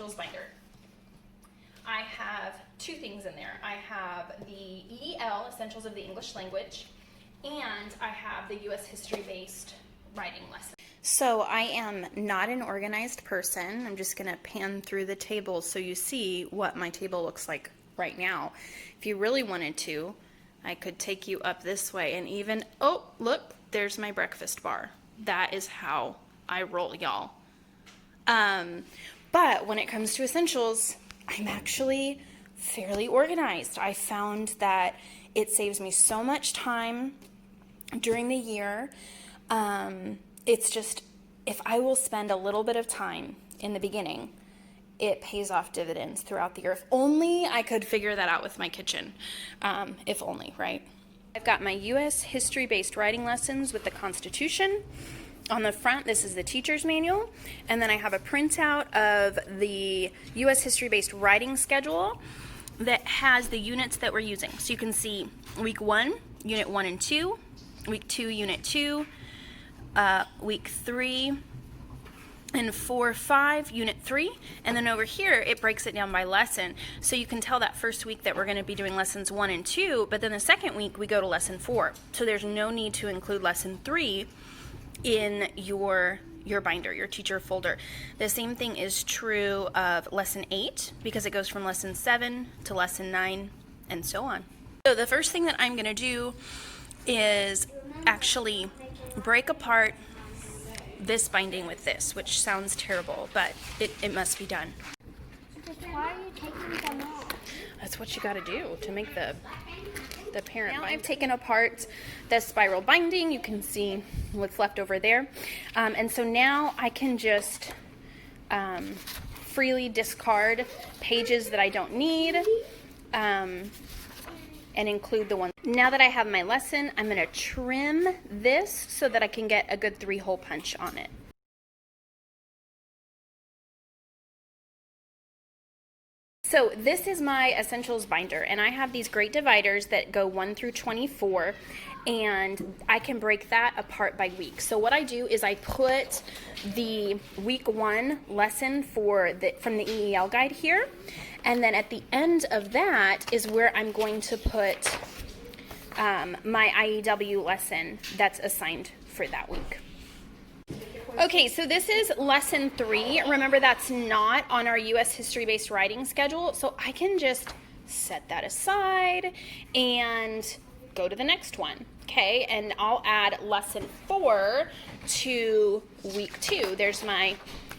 Essentials binder. I have two things in there. I have the EEL, Essentials of the English Language, and I have the U.S. history-based writing lesson. So I am not an organized person. I'm just going to pan through the table so you see what my table looks like right now. If you really wanted to, I could take you up this way and even, oh, look, there's my breakfast bar. That is how I roll, y'all. But when it comes to essentials, I'm actually fairly organized. I found that it saves me so much time during the year. It's just, if I will spend a little bit of time in the beginning, it pays off dividends throughout the year. If only I could figure that out with my kitchen. If only, right? I've got my U.S. history-based writing lessons with the Constitution. On the front, this is the teacher's manual. And then I have a printout of the U.S. history-based writing schedule that has the units that we're using. So you can see week 1, unit 1 and 2, week 2, unit 2, week 3 and 4, 5, unit 3, and then over here it breaks it down by lesson. So you can tell that first week that we're going to be doing lessons 1 and 2, but then the second week we go to lesson 4. So there's no need to include lesson 3 in your binder, your teacher folder. The same thing is true of lesson 8 because it goes from lesson 7 to lesson 9 and so on. So the first thing that I'm going to do is actually break apart this binding with this, which sounds terrible, but it must be done. Why are you taking them off? That's what you got to do to make the parent binder. Now I've taken apart the spiral binding. You can see what's left over there. And so now I can just freely discard pages that I don't need and include the ones. Now that I have my lesson, I'm going to trim this so that I can get a good 3-hole punch on it. So this is my essentials binder, and I have these great dividers that go 1 through 24, and I can break that apart by week. So what I do is I put the week 1 lesson from the EEL guide here, and then at the end of that is where I'm going to put my IEW lesson that's assigned for that week. Okay, so this is lesson 3. Remember, that's not on our U.S. history-based writing schedule, so I can just set that aside and go to the next one, okay? And I'll add lesson 4 to week 2. There's my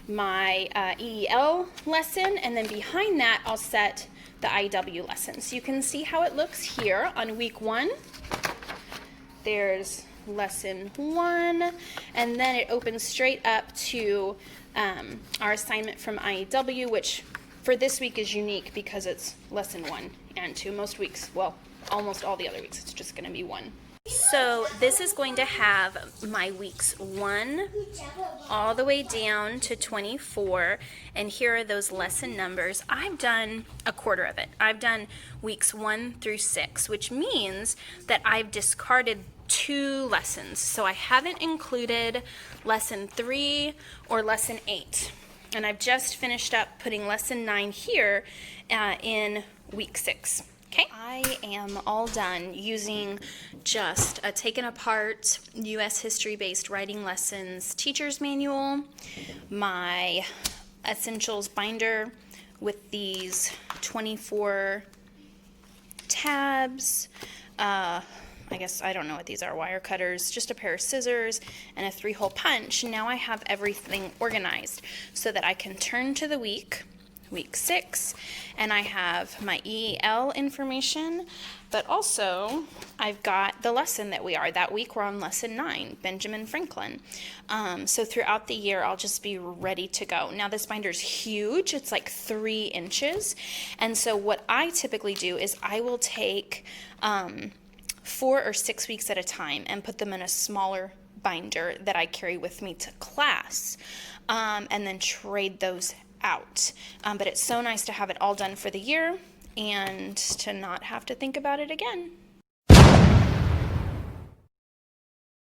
EEL lesson, and then behind that, I'll set the IEW lesson. So you can see how it looks here on week 1. There's lesson 1, and then it opens straight up to our assignment from IEW, which for this week is unique because it's lesson 1 and 2. Most weeks, well, almost all the other weeks, it's just going to be 1. So this is going to have my weeks 1 all the way down to 24, and here are those lesson numbers. I've done a quarter of it. I've done weeks 1 through 6, which means that I've discarded 2 lessons. So I haven't included lesson 3 or lesson 8. And I've just finished up putting lesson 9 here in week 6. Okay, I am all done using just a taken apart U.S. history-based writing lessons teacher's manual, my essentials binder with these 24 tabs, I guess, I don't know what these are, wire cutters, just a pair of scissors, and a 3-hole punch. Now I have everything organized so that I can turn to the week 6, and I have my EEL information, but also I've got the lesson that week we're on lesson 9, Benjamin Franklin. So throughout the year, I'll just be ready to go. Now this binder's huge, it's like 3 inches, and so what I typically do is I will take 4 or 6 weeks at a time and put them in a smaller binder that I carry with me to class, and then trade those out. But it's so nice to have it all done for the year and to not have to think about it again.